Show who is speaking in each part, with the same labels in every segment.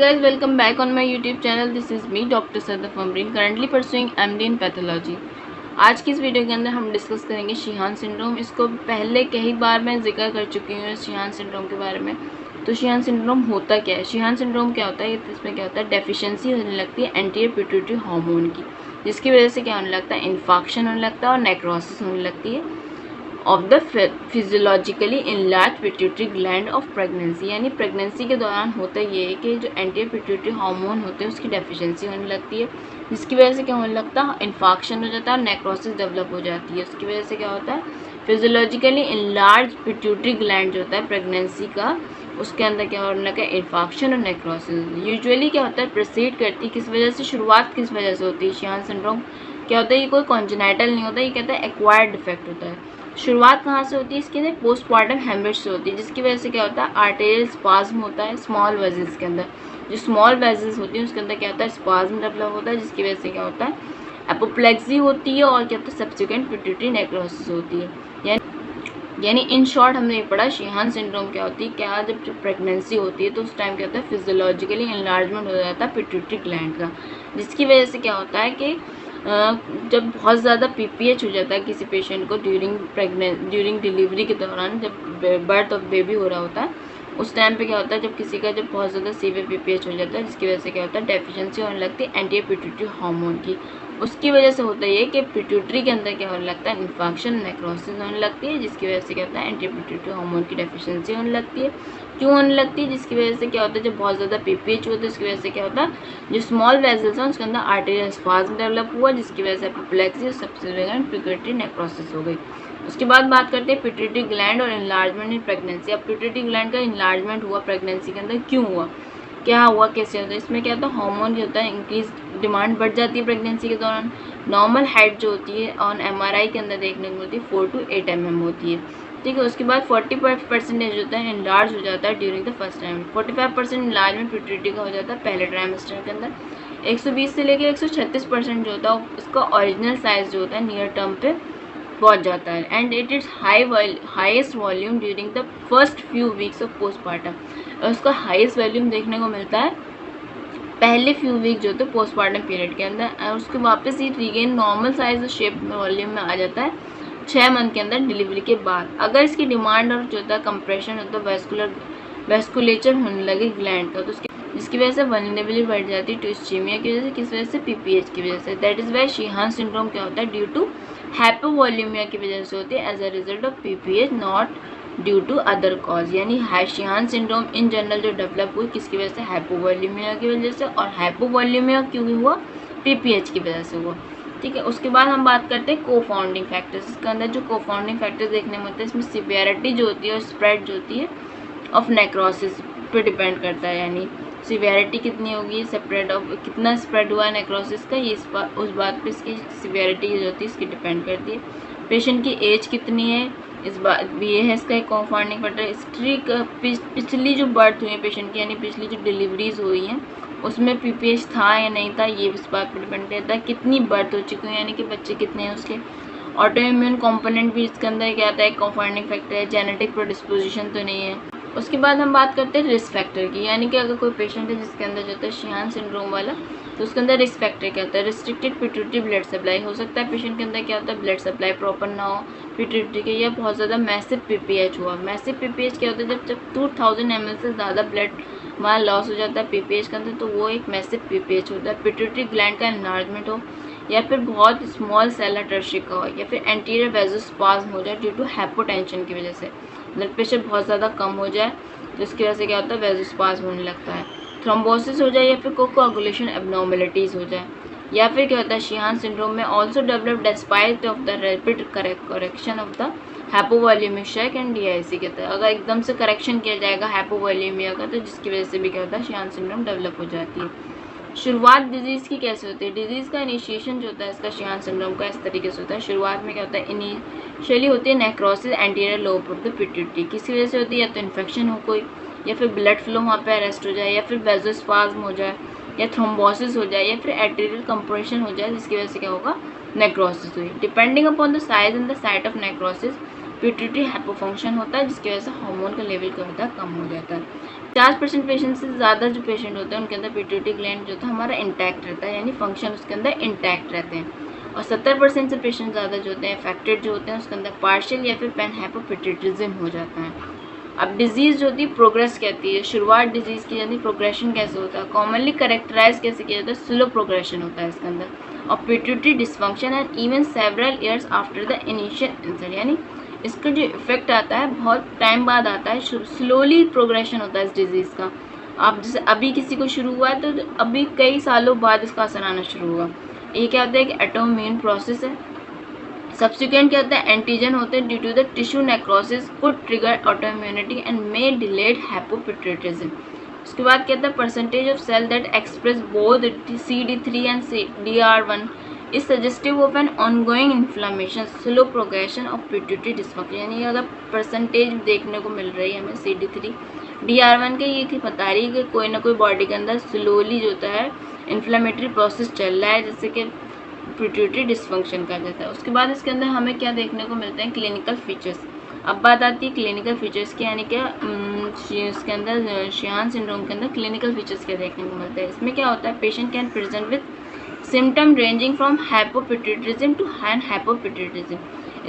Speaker 1: guys, welcome back on my YouTube channel. This is me, Dr. Sadaf Amreen, currently pursuing MD in Pathology. आज की इस video के अंदर हम discuss करेंगे शिहान सिंड्रोम। इसको पहले कई बार मैं जिक्र कर चुकी हूँ शिहान सिंड्रोम के बारे में। तो शिहान सिंड्रोम होता क्या है? शिहान सिंड्रोम क्या होता है? इसमें क्या होता है? डेफिशिएंसी होने लगती है एंटीरियर पिट्यूटरी हार्मोन की, जिसकी वजह से क्या होने लगता है? इन्फेक्शन होने लगता है और नेक्रोसिस होने लगती है of the physiologically enlarge pituitary gland of pregnancy. यानी प्रेगनेंसी के दौरान होता ये है कि जो एंटीरियर पिट्यूटरी हार्मोन होते हैं उसकी डेफिशिएंसी होने लगती है, जिसकी वजह से क्या होने लगता है? इन्फेक्शन हो जाता है और नेक्रोसिस डेवलप हो जाती है। उसकी वजह से क्या होता है? फिजियोलॉजिकली इनलार्ज पिट्यूटरी ग्लैंड जो होता है प्रेगनेंसी का, उसके अंदर क्या होने लगा? इन्फेक्शन और नेक्रोसिस। यूजुअली क्या होता है? प्रोसीड करती किस वजह से, शुरुआत किस वजह से होती है? शिहान सिंड्रोम क्या होता है? ये कोई कॉन्जेनाइटल नहीं होता, ये कहता है एक्वायर्ड डिफेक्ट होता है। शुरुआत कहाँ से होती है इसके अंदर? पोस्टमार्टम हेमरेज से होती है, जिसकी वजह से क्या होता है? आर्टेरियल स्पाज्म होता है स्मॉल वेजल्स के अंदर। जो स्मॉल वेजल्स होती हैं उसके अंदर क्या होता है? स्पाज्म डेवलप होता है, जिसकी वजह से क्या होता है? एपोप्लेक्सी होती है और क्या होता है? सब्सिक्वेंट पिट्यूटरी नेक्रोसिस होती है। यानी इन शॉर्ट हमने ये पढ़ा शिहान सिंड्रोम क्या होती है। क्या जब प्रेगनेंसी होती है तो उस टाइम क्या होता है? फिजियोलॉजिकली इनलार्जमेंट हो जाता है पिट्यूटरी ग्लैंड का, जिसकी वजह से क्या होता है कि जब बहुत ज़्यादा पीपीएच हो जाता है किसी पेशेंट को ड्यूरिंग डिलीवरी के दौरान, जब बर्थ ऑफ बेबी हो रहा होता है उस टाइम पे क्या होता है? जब किसी का जब बहुत ज़्यादा सीवियर पीपीएच हो जाता है, जिसकी वजह से क्या होता है? डेफिशिएंसी होने लगती है एंटीरियर पिट्यूटरी हार्मोन की। उसकी वजह से होता है कि पिट्यूटरी के अंदर क्या होने लगता है? इन्फेक्शन नेक्रोसिस होने लगती है, जिसकी वजह से क्या होता है? एंटीरियर पिट्यूटरी हार्मोन की डेफिशिएंसी होने लगती है। क्यों होने लगती है? जिसकी वजह से क्या होता है? जब बहुत ज़्यादा पीपीएच होता है उसकी वजह से क्या होता है? जो स्मॉल वेजल्स हैं उसके अंदर आर्टेरियल स्पाज्म डेवलप हुआ, जिसकी वजह से एपोप्लेक्सी और सब्सिक्वेंट पिट्यूटरी नेक्रोसिस हो गई। उसके बाद बात करते हैं पिट्यूटरी ग्लैंड और इनलार्जमेंट इन प्रेगनेंसी। अब पिट्यूटरी ग्लैंड का इनलार्जमेंट हुआ प्रेगनेंसी के अंदर, क्यों हुआ, क्या हुआ, कैसे होता है? इसमें क्या होता है? हार्मोन जो होता है इंक्रीज, डिमांड बढ़ जाती है प्रेगनेंसी के दौरान। नॉर्मल हाइट जो होती है ऑन एमआरआई के अंदर देखने को मिलती है 4 to 8 mm होती है, ठीक है। उसके बाद 40% होता है इनलार्ज हो जाता है during the first time. 45% enlargement pituitary का हो जाता है पहले ट्राइमेस्टर के अंदर। 120 से लेकर 136% जो होता है उसका ओरिजिनल साइज जो होता है नियर टर्म पे पहुंच जाता है। And it is highest volume during the first few weeks of postmortem. उसका हाईएस्ट वॉल्यूम देखने को मिलता है पहले फ्यू वीक जो होते हैं पोस्टमार्टम पीरियड के अंदर, और उसके वापस ही रिगेन नॉर्मल साइज और शेप वॉल्यूम में आ जाता है 6 मंथ के अंदर डिलीवरी के बाद। अगर इसकी डिमांड और जो होता है कंप्रेशन होता है वेस्कुलेचर होने लगे ग्लैंड का, तो उसके जिसकी वजह से वल्नरेबिलिटी बढ़ जाती है टू इस्चीमिया की वजह से। किस वजह से? पीपीएच की वजह से। That is why Sheehan syndrome क्या होता है? ड्यू टू हाइपोवॉल्यूमिया की वजह से होती है as a result of PPH, not due to other cause. यानी शिहान सिंड्रोम इन जनरल जो डेवलप हुई किसकी वजह से? हाइपोवॉल्यूमिया की वजह से। और हाइपोवॉल्यूमिया क्यों हुआ? पीपीएच की वजह से हुआ, ठीक है। उसके बाद हम बात करते हैं कोफाउंडिंग फैक्टर्स। इसके अंदर जो कोफाउंडिंग फैक्टर्स देखने में होते हैं इसमें सिवियरिटी जो होती है और स्प्रेड जो होती है ऑफ नेक्रोसिस पे डिपेंड करता है। यानी सिवियरिटी कितनी होगी, स्प्रेड ऑफ कितना स्प्रेड हुआ है नेक्रोसिस का, ये उस बात पे इसकी सिवियरिटी जो होती है इसकी डिपेंड करती है। पेशेंट की एज कितनी है, इस बात भी ये है इसका एक कॉन्फाउंडिंग फैक्टर। हिस्ट्री पिछली जो बर्थ हुई है पेशेंट की, यानी पिछली जो डिलीवरीज हुई हैं उसमें पीपीएच था या नहीं था, ये इस बात पर डिपेंड करता है। कितनी बर्थ हो चुकी है, यानी कि बच्चे कितने हैं उसके। ऑटो इम्यून कॉम्पोनेंट भी इसके अंदर क्या आता है? कॉन्फाउंडिंग फैक्टर है। जेनेटिक प्रोडिस्पोजिशन तो नहीं है। उसके बाद हम बात करते हैं रिस्क फैक्टर की, यानी कि अगर कोई पेशेंट है जिसके अंदर जो होता है शिहान सिंड्रोम वाला, तो उसके अंदर रिस्क फैक्टर क्या होता है? रिस्ट्रिक्टेड पिट्यूटरी ब्लड सप्लाई हो सकता है पेशेंट के अंदर क्या होता है? ब्लड सप्लाई प्रॉपर ना हो पिट्यूटरी के, या बहुत ज़्यादा मैसिव पीपीएच हुआ। मैसिव पीपीएच क्या होता है? जब 2000 ml से ज़्यादा ब्लड वहाँ लॉस हो जाता है पीपीएच के अंदर, तो वो एक मैसिव पीपीएच होता है। पिट्यूटरी ग्लैंड का एनलार्जमेंट हो, या फिर बहुत स्मॉल सेलर टर्शिक का हो, या फिर एंटीरियर वेजोस्पाज्म हो जाए ड्यू टू हाइपोटेंशन की वजह से, ब्लड प्रेशर बहुत ज़्यादा कम हो जाए तो इसकी वजह से क्या होता है? वेजोस्पाज्म होने लगता है। थ्रोम्बोसिस हो जाए, या फिर कोआगुलेशन एब्नॉर्मलिटीज़ हो जाए, या फिर क्या होता है? शिहान सिंड्रोम में also develop despite of the rapid correction of the hypovolaemic shock and DIC कहता है। अगर एकदम से करेक्शन किया जाएगा हाइपोवॉल्यूमिया का, तो जिसकी वजह से भी क्या होता है? शिहान सिंड्रोम डेवलप हो जाती है। शुरुआत डिजीज़ की कैसे होती है? डिजीज़ का इनिशिएशन जो होता है इसका शिहान सिंड्रोम का इस तरीके से होता है। शुरुआत में क्या होता है? इनिशियली होती है necrosis anterior lobe of the pituitary. किसी वजह से होती है? या तो इन्फेक्शन हो कोई, या फिर ब्लड फ्लो वहाँ पे अरेस्ट हो जाए, या फिर वेजोस्पाज्म हो जाए, या थ्रोम्बोसिस हो जाए, या फिर आर्टेरियल कंप्रेशन हो जाए, जिसकी वजह से क्या होगा? नेक्रोसिस हुई। Depending upon the size and the site of necrosis, pituitary hypofunction होता है, जिसकी वजह से हार्मोन का लेवल क्या होता है, कम हो जाता है। 50% पेशेंट से ज़्यादा जो पेशेंट होते हैं उनके अंदर पिट्यूटरी ग्लैंड जो था हमारा इंटैक्ट रहता है, यानी फंक्शन उसके अंदर इंटैक्ट रहते हैं। और 70% से पेशेंट ज़्यादा जो होते हैं अफेक्टेड जो होते हैं उसके अंदर पार्शियल या फिर पैनहाइपोपिट्यूटरिज्म हो जाता है। अब डिजीज़ जो होती है प्रोग्रेस कहती है, शुरुआत डिजीज़ की यानी प्रोग्रेशन कैसे होता है, कॉमनली करेक्टराइज कैसे किया जाता है, स्लो प्रोग्रेशन होता है इसके अंदर, और pituitary dysfunction and even several years after the initial insult, यानी इसका जो इफेक्ट आता है बहुत टाइम बाद आता है, स्लोली प्रोग्रेशन होता है इस डिजीज़ का। आप जैसे अभी किसी को शुरू हुआ है तो अभी कई सालों बाद इसका असर आना शुरू हुआ। ये क्या होता है कि ऑटोइम्यून प्रोसेस है। सब्सिक्वेंट क्या होता है, एंटीजन होते हैं due to the tissue necrosis could trigger autoimmunity and may delayed hypopituitarism. उसके बाद क्या होता है, percentage of cell that express both CD3 and DR1 is suggestive of an ongoing inflammation slow progression of pituitary dysfunction, यानी अगर percentage देखने को मिल रही है हमें CD3 DR1 के, ये बता रही है कि कोई ना कोई बॉडी के अंदर स्लोली जो होता है इन्फ्लामेटरी प्रोसेस चल रहा है, जैसे कि पिट्यूटरी डिसफंक्शन कहा जाता है। उसके बाद इसके अंदर हमें क्या देखने को मिलते हैं, क्लिनिकल फीचर्स। अब बात आती है क्लिनिकल फीचर्स की, यानी क्या इसके अंदर शिहान सिंड्रोम के अंदर क्लिनिकल फीचर्स क्या देखने को मिलते हैं। इसमें क्या होता है, patient can present with symptom ranging from hypopituitarism to hypopituitarism.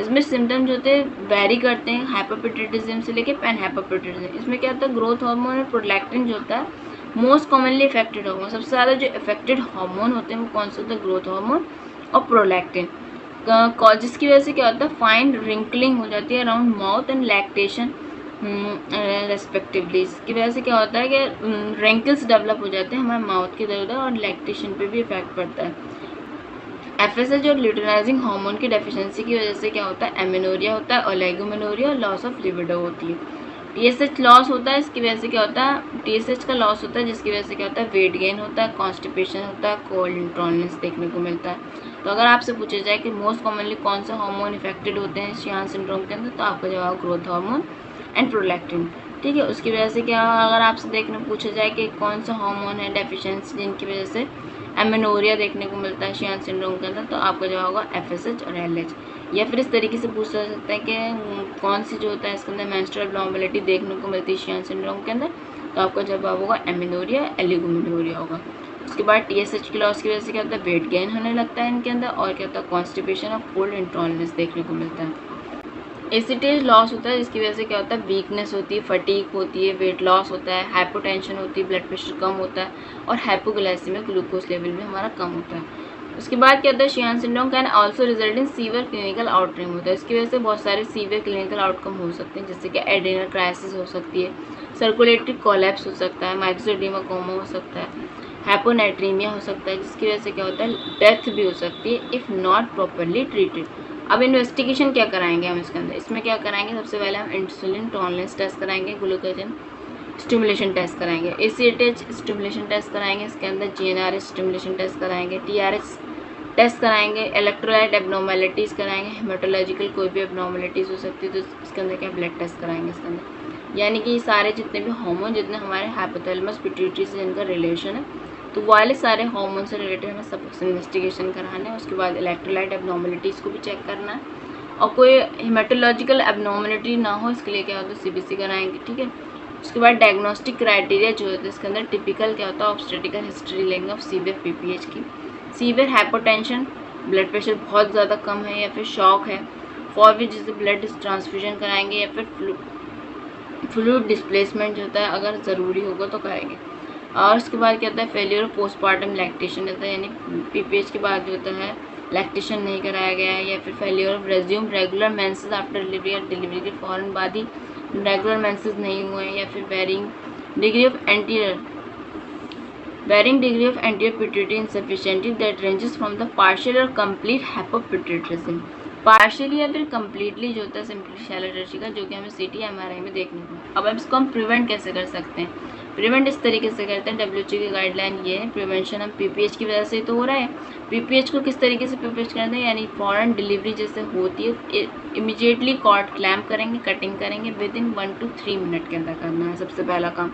Speaker 1: इसमें सिम्टम जो होते हैं वेरी करते हैं हाइपोपिट्यूटरिज्म से लेके पैनहाइपोपिट्यूटरिज्म। इसमें क्या होता है, ग्रोथ हार्मोन और प्रोलैक्टिन जो होता है मोस्ट कॉमनली इफेक्टेड हार्मोन, सबसे ज़्यादा जो इफेक्टेड हार्मोन होते हैं वो कौन से होते हैं, ग्रोथ हार्मोन और प्रोलैक्टिन, जिसकी वजह से क्या होता है, फाइन रिंकलिंग हो जाती है around mouth and lactation respectively. इसकी वजह से क्या होता है कि रिंकल्स डेवलप हो जाते हैं हमारे माउथ की इधर उधर, और लैक्टेशन पे भी इफेक्ट पड़ता है। FSH और ल्यूटेनाइजिंग हार्मोन की डेफिशिएंसी की वजह से क्या होता है, एमेनोरिया होता है, ओलिगोमेनोरिया और लॉस ऑफ लिबिडो होती है। TSH लॉस होता है, इसकी वजह से क्या होता है, TSH का लॉस होता है, जिसकी वजह से क्या होता है, वेट गेन होता है, कॉन्स्टिपेशन होता है, कोल्ड इंटॉलरेंस देखने को मिलता है। तो अगर आपसे पूछा जाए कि मोस्ट कॉमनली कौन सा हार्मोन इफेक्टेड होते हैं शिहान सिंड्रोम के अंदर, तो आपका जवाब ग्रोथ हार्मोन एंड प्रोलैक्टिन, ठीक है। उसकी वजह से क्या, अगर आपसे देखने पूछा जाए कि कौन सा हार्मोन है डेफिशिएंसी जिनकी वजह से एमेनोरिया देखने को मिलता है शिहान सिंड्रोम के अंदर, तो आपका जवाब होगा FSH और LH। या फिर इस तरीके से पूछ सकते हैं कि कौन सी जो होता है इसके अंदर मेंस्ट्रुअल एब्नॉर्मलिटी देखने को मिलती है शिहान सिंड्रोम के अंदर, तो आपका जवाब होगा एमेनोरिया, ओलिगोमेनोरिया होगा। उसके बाद TSH की लॉस की वजह से क्या होता है, वेट गेन होने लगता है इनके अंदर, और क्या होता है, कॉन्स्टिपेशन और कोल्ड इंटॉलरेंस देखने को मिलता है। एसिटेज लॉस होता है, जिसकी वजह से क्या होता है, वीकनेस होती है, फटीग होती है, वेट लॉस होता है, हाइपोटेंशन होती है, ब्लड प्रेशर कम होता है, और हाइपोग्लाइसेमिक ग्लूकोज लेवल भी हमारा कम होता है। उसके बाद क्या होता है, Sheehan syndrome can also result in severe clinical outcome होता है। इसकी वजह से बहुत सारे सीवियर क्लिनिकल आउटकम हो सकते हैं, जैसे कि एड्रेनल क्राइसिस हो सकती है, सर्कुलेटरी कोलैप्स हो सकता है, माइक्रोएडेमा कोमा हो सकता है, हाइपोनाइट्रीमिया हो सकता है, जिसकी वजह से क्या होता है, डेथ भी हो सकती है इफ़ नॉट प्रॉपरली ट्रीटेड। अब इन्वेस्टिगेशन क्या कराएंगे हम इसके अंदर, इसमें क्या कराएंगे, सबसे पहले हम इंसुलिन टॉलरेंस टेस्ट कराएंगे, ग्लूकोजन स्टिमुलेशन टेस्ट कराएंगे, ACTH स्टिमुलेशन टेस्ट कराएंगे, इसके अंदर GnRH स्टिमुलेशन टेस्ट कराएंगे, TRH टेस्ट कराएंगे, इलेक्ट्रोलाइट एब्नॉर्मेलिटीज़ कराएंगे, हेमाटोलॉजिकल कोई भी एब्नॉर्मेलिटीज़ हो सकती है तो इसके अंदर क्या ब्लड टेस्ट कराएंगे इसके अंदर, यानी कि सारे जितने भी हार्मोन जितने हमारे हाइपोथैलेमस पिट्यूटरी से जिनका रिलेशन है, तो वाले सारे हार्मोन से रिलेटेड हमें सब इन्वेस्टिगेशन कराना है। उसके बाद इलेक्ट्रोलाइट एब्नॉर्मेलिटीज़ को भी चेक करना है, और कोई हेमाटोलॉजिकल एब्नॉर्मेलिटी ना हो इसके लिए क्या होता है, CBC कराएंगे, ठीक है। उसके बाद डायग्नोस्टिक क्राइटेरिया जो होता है इसके अंदर टिपिकल क्या होता है, ऑब्स्टेट्रिकल हिस्ट्री लेंगे ऑफ सीवियर PPH की, सीवियर हाइपोटेंशन, ब्लड प्रेशर बहुत ज़्यादा कम है या फिर शॉक है, फॉर विच जैसे ब्लड ट्रांसफ्यूजन कराएंगे, या फिर फ्लूइड डिस्प्लेसमेंट जो होता है अगर ज़रूरी होगा तो कराएंगे। और उसके बाद क्या होता है, फेलियर ऑफ पोस्टमार्टम लैक्टेशन होता है, यानी PPH के बाद जो होता है लैक्टेशन नहीं कराया गया है, या फिर failure of resume regular menses after delivery, या डिलीवरी के फ़ौरन बाद ही रेगुलर मेंसेस नहीं हुए हैं, या फिर varying degree of anterior pituitary insufficiency that ranges from the partial or complete hypopityudrism, partially या फिर कम्प्लीटली जो होता है सिंपली शैलो टर्शी का, जो कि हमें CT MRI में देखने को। अब इसको हम प्रिवेंट कैसे कर सकते हैं, प्रिवेंट इस तरीके से करते हैं, WHO की गाइडलाइन ये है, प्रिवेंशन हम PPH की वजह से तो हो रहा है, PPH को किस तरीके से प्रिवेंट करते हैं, यानी फॉरन डिलीवरी जैसे होती है इमीडिएटली कॉर्ड क्लैम्प करेंगे, कटिंग करेंगे, विद इन 1 to 3 मिनट के अंदर करना है सबसे पहला काम।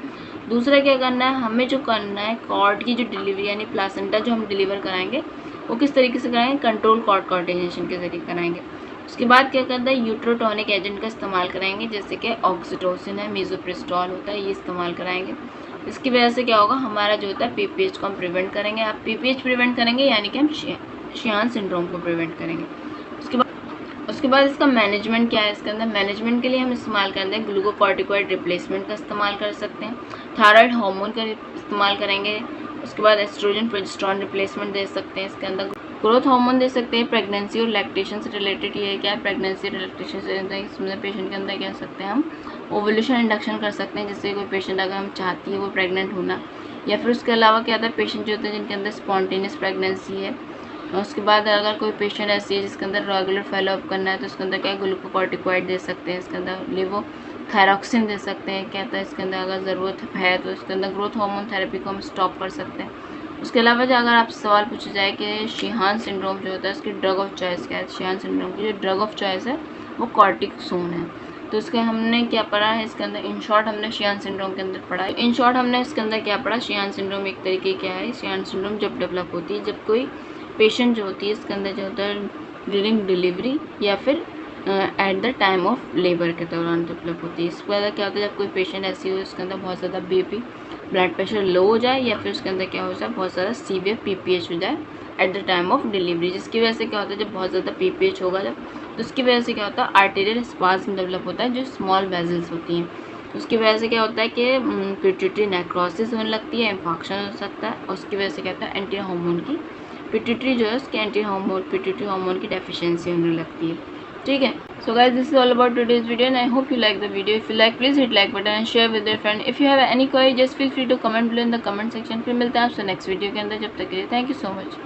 Speaker 1: दूसरा क्या करना है, हमें जो करना है कॉर्ड की जो डिलीवरी यानी प्लासेंटा जो हम डिलीवर कराएंगे वो किस तरीके से कराएंगे, कंट्रोल कॉर्ड कॉर्डिनेशन के जरिए कराएंगे। उसके बाद क्या करता है, यूट्रोटॉनिक एजेंट का इस्तेमाल कराएंगे, जैसे कि ऑक्सीटोसिन है, मीज़ोप्रेस्टोल होता है, ये इस्तेमाल कराएंगे। इसकी वजह से क्या होगा, हमारा जो होता है पीपीएच को हम प्रिवेंट करेंगे। आप पीपीएच प्रिवेंट करेंगे यानी कि हम शिहान सिंड्रोम को प्रिवेंट करेंगे। उसके बाद इसका मैनेजमेंट क्या है, इसके अंदर मैनेजमेंट के लिए हम इस्तेमाल करते हैं ग्लूकोकॉर्टिकॉइड रिप्लेसमेंट का इस्तेमाल कर सकते हैं, थायराइड हार्मोन का इस्तेमाल करेंगे। उसके बाद एस्ट्रोजन प्रोजेस्टेरॉन रिप्लेसमेंट दे सकते हैं, इसके अंदर ग्रोथ हार्मोन दे सकते हैं। प्रेगनेंसी और लैक्टेशन से रिलेटेड ये क्या है, प्रेगनेंसी और लैक्टेशन से इसमें पेशेंट के अंदर क्या सकते हैं हम ओवुलेशन इंडक्शन कर सकते हैं, जिससे कोई पेशेंट अगर हम चाहती है वो प्रेग्नेंट होना, या फिर उसके अलावा क्या होता है पेशेंट जो होते हैं जिनके अंदर स्पॉन्टेनियस प्रेगनेंसी है। उसके बाद अगर कोई पेशेंट ऐसी है जिसके अंदर रेगुलर फॉलोअप करना है तो उसके अंदर क्या ग्लूकोकॉर्टिकॉइड दे सकते हैं, इसके अंदर लेवोथायरॉक्सिन दे सकते हैं। क्या होता है इसके अंदर अगर ज़रूरत है तो इसके अंदर ग्रोथ हार्मोन थेरेपी को हम स्टॉप कर सकते हैं। उसके अलावा जो अगर आप सवाल पूछा जाए कि शिहान सिंड्रोम जो होता है उसकी ड्रग ऑफ चॉइस क्या है, शिहान सिंड्रोम की जो ड्रग ऑफ चॉइस है वो कॉर्टिसोन है। तो इसके हमने क्या पढ़ा है, इसके अंदर इन शॉर्ट हमने शिहान सिंड्रोम के अंदर पढ़ा है। इन शॉर्ट हमने इसके अंदर क्या पढ़ा, शिहान सिंड्रोम एक तरीके क्या है, शिहान सिंड्रोम जब डेवलप होती है जब कोई पेशेंट जो होती है इसके अंदर जो होता है ड्यूरिंग डिलीवरी या फिर at the time of labour के दौरान डेवलप होती है। इसके अंदर क्या होता है जब कोई पेशेंट ऐसी हो इसके अंदर बहुत ज़्यादा बीपी ब्लड प्रेशर लो हो जाए, या फिर उसके अंदर क्या हो जाए बहुत ज़्यादा सीवियर पीपीएच हो जाए at the time of delivery, जिसकी वजह से क्या होता है जब बहुत ज़्यादा पीपीएच होगा जब तो उसकी वजह से क्या होता है आर्टेरियल स्पाज्म डेवलप होता है जो स्मॉल वेजल्स होती हैं। उसकी वजह से क्या होता है कि पिट्यूटरी नेक्रोसिस होने लगती है, इंफेक्शन हो सकता है, और उसकी वजह से क्या होता है एंटी हार्मोन की पिट्यूटरी जो है उसके पिट्यूटरी हार्मोन की डेफिशिएंसी होने लगती है। ठीक है, so guys, this is all about today's video and I hope you like the video. If you like, please hit like button and share with your friend. If you have any query, just feel free to comment below in the comment section. फिर मिलते हैं आपसे next video के अंदर, जब तक के लिए थैंक यू सो मच।